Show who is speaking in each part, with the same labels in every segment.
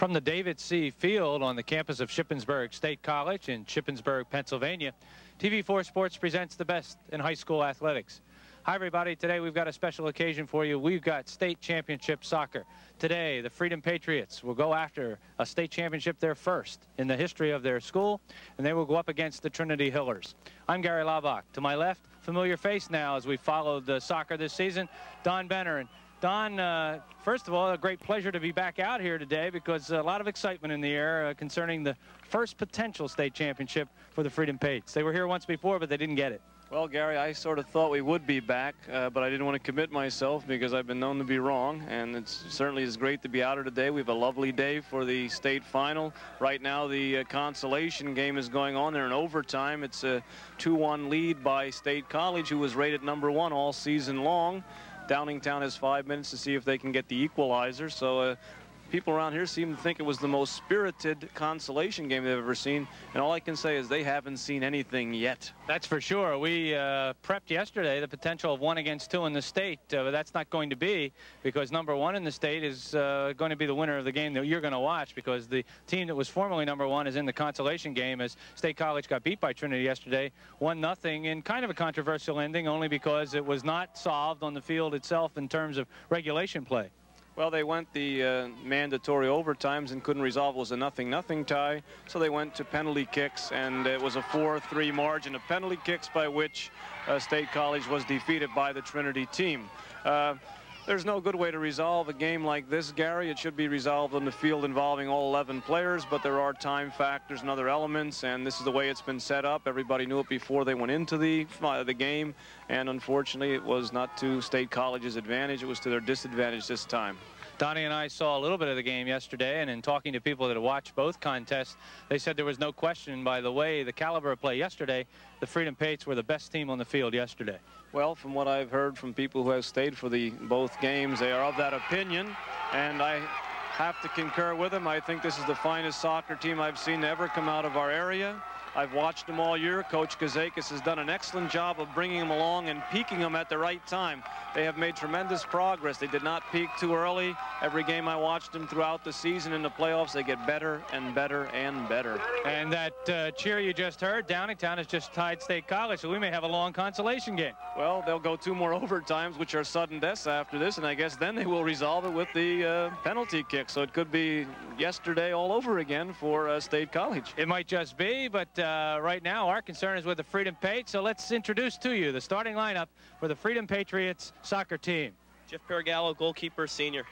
Speaker 1: From the David C. Field on the campus of Shippensburg State College in Shippensburg, Pennsylvania, TV4 Sports presents the best in high school athletics. Hi, everybody. Today we've got a special occasion for you. We've got state championship soccer. Today, the Freedom Patriots will go after a state championship, their first in the history of their school, and they will go up against the Trinity Hillers. I'm Gary Laubach. To my left, familiar face now as we followed the soccer this season, Don Benner. And Don, first of all, a great pleasure to be back out here today because a lot of excitement in the air concerning the first potential state championship for the Freedom Patriots. They were here once before, but they didn't get it.
Speaker 2: Well, Gary, I sort of thought we would be back, but I didn't want to commit myself because I've been known to be wrong, and it certainly is great to be out here today. We have a lovely day for the state final. Right now, the consolation game is going on there in overtime. It's a 2-1 lead by State College, who was rated #1 all season long. Downingtown has 5 minutes to see if they can get the equalizer, so people around here seem to think it was the most spirited consolation game they've ever seen, and all I can say is they haven't seen anything yet. That's for sure. We prepped yesterday the potential of 1 against 2 in the state, but that's not going to be because #1 in the state is going to be the winner of the game that you're going to watch, because the team that was formerly #1 is in the consolation game, as State College got beat by Trinity yesterday 1-0 in kind of a controversial ending, only because it was not solved on the field itself in terms of regulation play. Well, they went the mandatory overtimes and couldn't resolve. It was a 0-0 tie, so they went to penalty kicks, and it was a 4-3 margin of penalty kicks by which State College was defeated by the Trinity team. There's no good way to resolve a game like this, Gary. It should be resolved on the field involving all 11 players, but there are time factors and other elements, and this is the way it's been set up. Everybody knew it before they went into the game, and unfortunately it was not to State College's advantage. It was to their disadvantage this time. Donnie and I saw a little bit of the game yesterday, and in talking to people that have watched both contests, they said there was no question by the way the caliber of play yesterday, the Freedom Patriots were the best team on the field yesterday. Well, from what I've heard from people who have stayed for both games, they are of that opinion, and I have to concur with them. I think this is the finest soccer team I've seen ever come out of our area. I've watched them all year. Coach Kazakis has done an excellent job of bringing them along and peaking them at the right time. They have made tremendous progress. They did not peak too early. Every game I watched them throughout the season in the playoffs, they get better and better and better. And that cheer you just heard, Downingtown has just tied State College, so we may have a long consolation game. Well, they'll go 2 more overtimes, which are sudden deaths after this, and I guess then they will resolve it with the penalty kick. So it could be yesterday all over again for State College. It might just be, but right now our concern is with the Freedom Patriots, so let's introduce to you the starting lineup for the Freedom Patriots soccer team.
Speaker 3: Jeff Paragallo, goalkeeper, senior.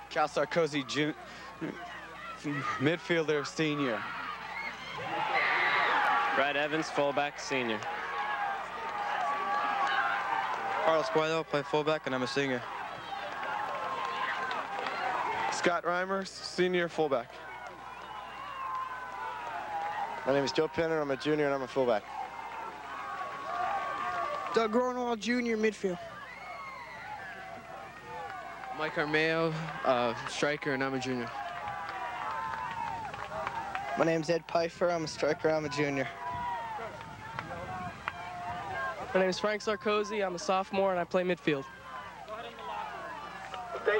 Speaker 4: Cal Sarkozy, midfielder, senior.
Speaker 3: Brad Evans, fullback, senior.
Speaker 5: Carlos Guido, play fullback, and I'm a senior.
Speaker 6: Scott Reimer, senior, fullback.
Speaker 7: My name is Joe Penner. I'm a junior, and I'm a fullback.
Speaker 8: Doug Gronwald, junior, midfield.
Speaker 5: Mike Armeo, striker, and I'm a junior.
Speaker 8: My name's Ed Pfeiffer. I'm a striker. I'm a junior.
Speaker 9: My name is Frank Sarkozy. I'm a sophomore, and I play midfield.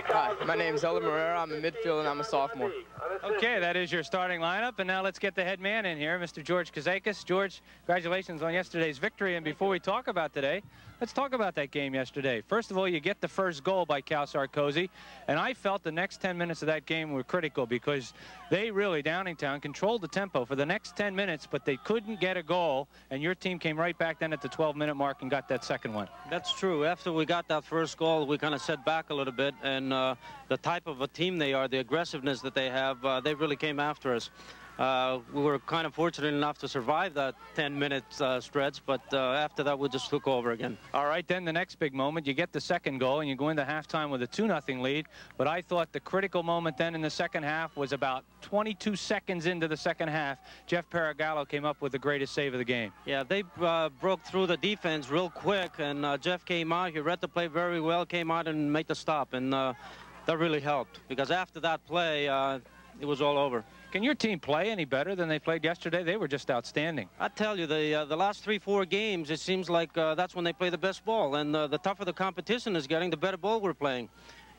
Speaker 5: Hi, my name is Ella Morera. I'm a midfield, and I'm a sophomore.
Speaker 1: Okay, that is your starting lineup, and now let's get the head man in here, Mr. George Kazakis. George, congratulations on yesterday's victory, and before we talk about today, let's talk about that game yesterday. First of all, you get the first goal by Cal Sarkozy, and I felt the next 10 minutes of that game were critical because they really, Downingtown, controlled the tempo for the next 10 minutes, but they couldn't get a goal, and your team came right back then at the 12-minute mark and got that second one.
Speaker 10: That's true. After we got that first goal, we kind of set back a little bit, and the type of a team they are, the aggressiveness that they have, they really came after us. We were kind of fortunate enough to survive that 10-minute stretch, but after that, we just took over again.
Speaker 1: All right, then the next big moment, you get the second goal, and you go into halftime with a 2-0 lead, but I thought the critical moment then in the second half was about 22 seconds into the second half. Jeff Paragallo came up with the greatest save of the game.
Speaker 10: Yeah, they broke through the defense real quick, and Jeff came out, he read the play very well, came out and made the stop, and that really helped, because after that play, it was all over.
Speaker 1: Can your team play any better than they played yesterday? They were just outstanding.
Speaker 10: I tell you, the last 3-4 games, it seems like that's when they play the best ball. And the tougher the competition is getting, the better ball we're playing.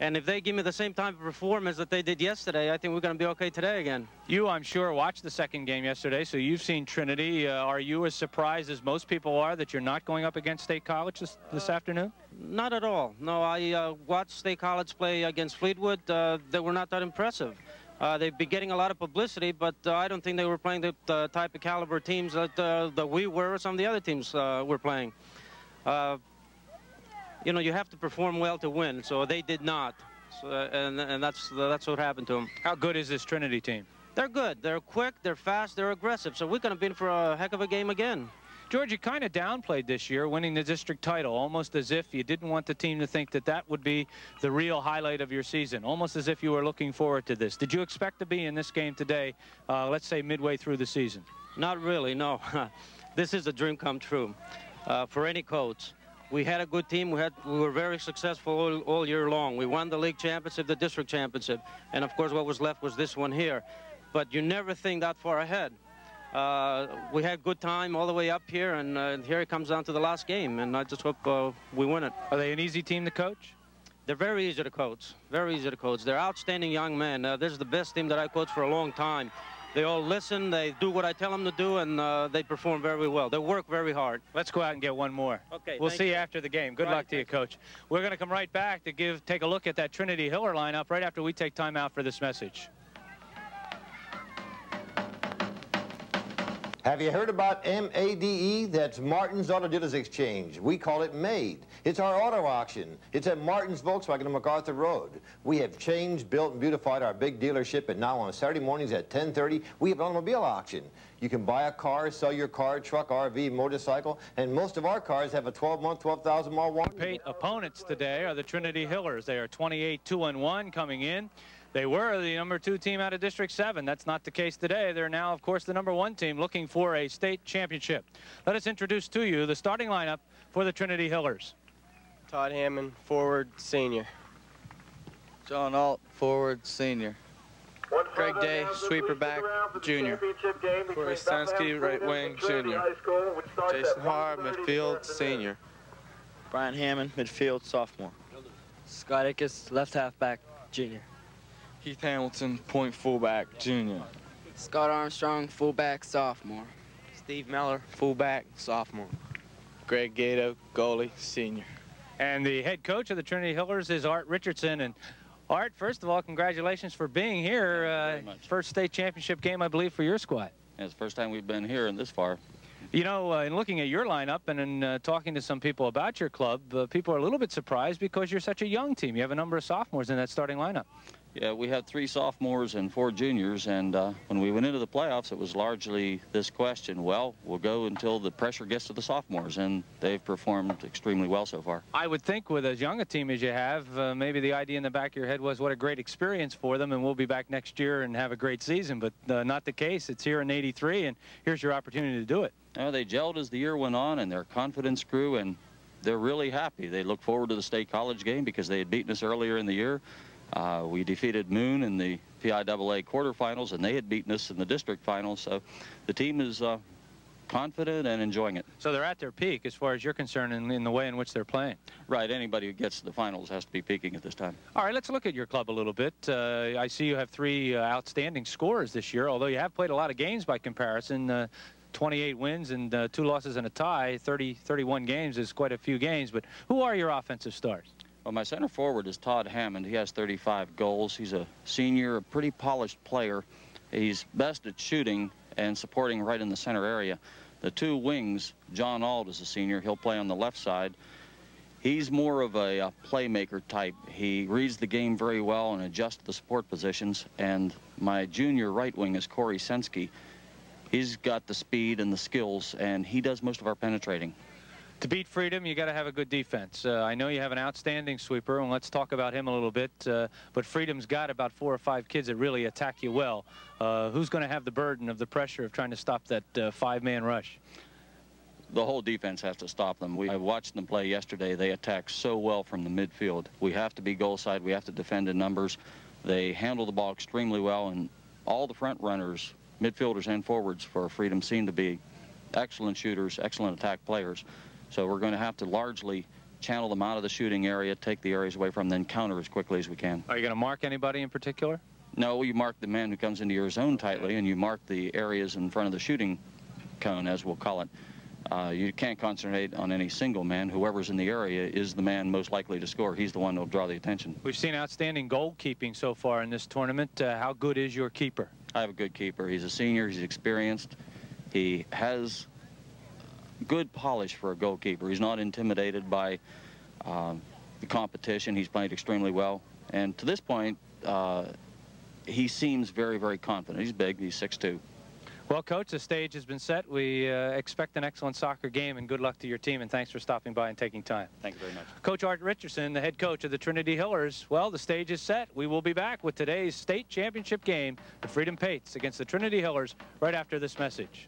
Speaker 10: And if they give me the same type of performance that they did yesterday, I think we're going to be okay today again.
Speaker 1: You, I'm sure, watched the second game yesterday, so you've seen Trinity. Are you as surprised as most people are that you're not going up against State College this afternoon?
Speaker 10: Not at all. No, I watched State College play against Fleetwood. They were not that impressive. They've been getting a lot of publicity, but I don't think they were playing the type of caliber teams that we were or some of the other teams were playing. You know, you have to perform well to win, so they did not. So, and that's what happened to them.
Speaker 1: How good is this Trinity team?
Speaker 10: They're good. They're quick, they're fast, they're aggressive. So we're going to be in for a heck of a game again.
Speaker 1: George, you kind of downplayed this year, winning the district title, almost as if you didn't want the team to think that that would be the real highlight of your season, almost as if you were looking forward to this. Did you expect to be in this game today, let's say midway through the season? Not really, no. This is a dream come true for any coach. We had a good team. We were very successful all year long. We won the league championship, the district championship, and of course what was left was this one here. But you never think that far ahead. We had good time all the way up here, and here it comes down to the last game, and I just hope we win it. Are they an easy team to coach? They're very easy to coach, very easy to coach. They're outstanding young men. This is the best team that I coached for a long time. They all listen, they do what I tell them to do, and they perform very well. They work very hard. Let's go out and get one more. Okay. We'll see you after the game. Good luck to you, Coach. We're going to come right back to take a look at that Trinity Hiller lineup right after we take time out for this message.
Speaker 11: Have you heard about MADE? That's Martin's Auto Dealers Exchange. We call it MADE. It's our auto auction. It's at Martin's Volkswagen on MacArthur Road. We have changed, built, and beautified our big dealership, and now on Saturday mornings at 10:30, we have an automobile auction. You can buy a car, sell your car, truck, RV, motorcycle, and most of our cars have a 12-month, 12,000-mile warranty. Opponents today are the Trinity Hillers. They are 28-2-1 coming in. They were the #2 team out of District 7. That's not the case today. They're now, of course, the #1 team looking for a state championship. Let us introduce to you the starting lineup for the Trinity Hillers.
Speaker 12: Todd Hammond, forward, senior.
Speaker 4: John Alt, forward, senior.
Speaker 12: Greg Day, sweeper back, junior.
Speaker 4: Corey Stansky, right wing, junior. Jason Haar, midfield, senior.
Speaker 13: Brian Hammond, midfield, sophomore.
Speaker 14: Scott Ickes, left halfback, junior.
Speaker 4: Keith Hamilton, point fullback, junior.
Speaker 5: Scott Armstrong, fullback, sophomore.
Speaker 12: Steve Meller, fullback, sophomore.
Speaker 4: Greg Gato, goalie, senior.
Speaker 1: And the head coach of the Trinity Hillers is Art Richardson. And Art, first of all, congratulations for being here. First state championship game, I believe, for your squad.
Speaker 15: Yeah, it's the first time we've been here and this far.
Speaker 1: You know, in looking at your lineup and in talking to some people about your club, people are a little bit surprised because you're such a young team. You have a number of sophomores in that starting lineup.
Speaker 15: Yeah, we had 3 sophomores and 4 juniors, and when we went into the playoffs, it was largely this question, well, we'll go until the pressure gets to the sophomores, and they've performed extremely well so far.
Speaker 1: I would think with as young a team as you have, maybe the idea in the back of your head was what a great experience for them, and we'll be back next year and have a great season, but not the case. It's here in '83, and here's your opportunity to do it.
Speaker 15: They gelled as the year went on, and their confidence grew, and they're really happy. They look forward to the state college game because they had beaten us earlier in the year. We defeated Moon in the PIAA quarterfinals, and they had beaten us in the district finals. So the team is confident and enjoying it.
Speaker 1: So they're at their peak as far as you're concerned in the way in which they're playing.
Speaker 15: Right. Anybody who gets to the finals has to be peaking at this time.
Speaker 1: All right, let's look at your club a little bit. I see you have 3 outstanding scorers this year, although you have played a lot of games by comparison. 28 wins and 2 losses and a tie. 31 games is quite a few games. But who are your offensive stars?
Speaker 15: Well, my center forward is Todd Hammond. He has 35 goals. He's a senior, a pretty polished player. He's best at shooting and supporting right in the center area. The 2 wings, John Auld is a senior. He'll play on the left side. He's more of a playmaker type. He reads the game very well and adjusts to the support positions. And my junior right wing is Corey Sensky. He's got the speed and the skills, and he does most of our penetrating. To beat Freedom, you got to have a good defense. I know you have an outstanding sweeper, and let's talk about him a little bit. But Freedom's got about 4 or 5 kids that really attack you well. Who's going to have the burden of the pressure of trying to stop that 5-man rush? The whole defense has to stop them. I watched them play yesterday. They attack so well from the midfield. We have to be goal side. We have to defend in numbers. They handle the ball extremely well, and all the front runners, midfielders and forwards for Freedom, seem to be excellent shooters, excellent attack players. So we're going to have to largely channel them out of the shooting area, take the areas away from them, then counter as quickly as we can.
Speaker 1: Are you going to mark anybody in particular?
Speaker 15: No, you mark the man who comes into your zone tightly, and you mark the areas in front of the shooting cone, as we'll call it. You can't concentrate on any single man. Whoever's in the area is the man most likely to score. He's the one that'll draw the attention.
Speaker 1: We've seen outstanding goalkeeping so far in this tournament. How good is your keeper?
Speaker 15: I have a good keeper. He's a senior. He's experienced. He has good polish for a goalkeeper. He's not intimidated by the competition. He's played extremely well. And to this point, he seems very, very confident. He's big. He's 6'2".
Speaker 1: Well, Coach, the stage has been set. We expect an excellent soccer game, and good luck to your team, and thanks for stopping by and taking time.
Speaker 15: Thank you very much.
Speaker 1: Coach Art Richardson, the head coach of the Trinity Hillers. Well, the stage is set. We will be back with today's state championship game, the Freedom Pates against the Trinity Hillers, right after this message.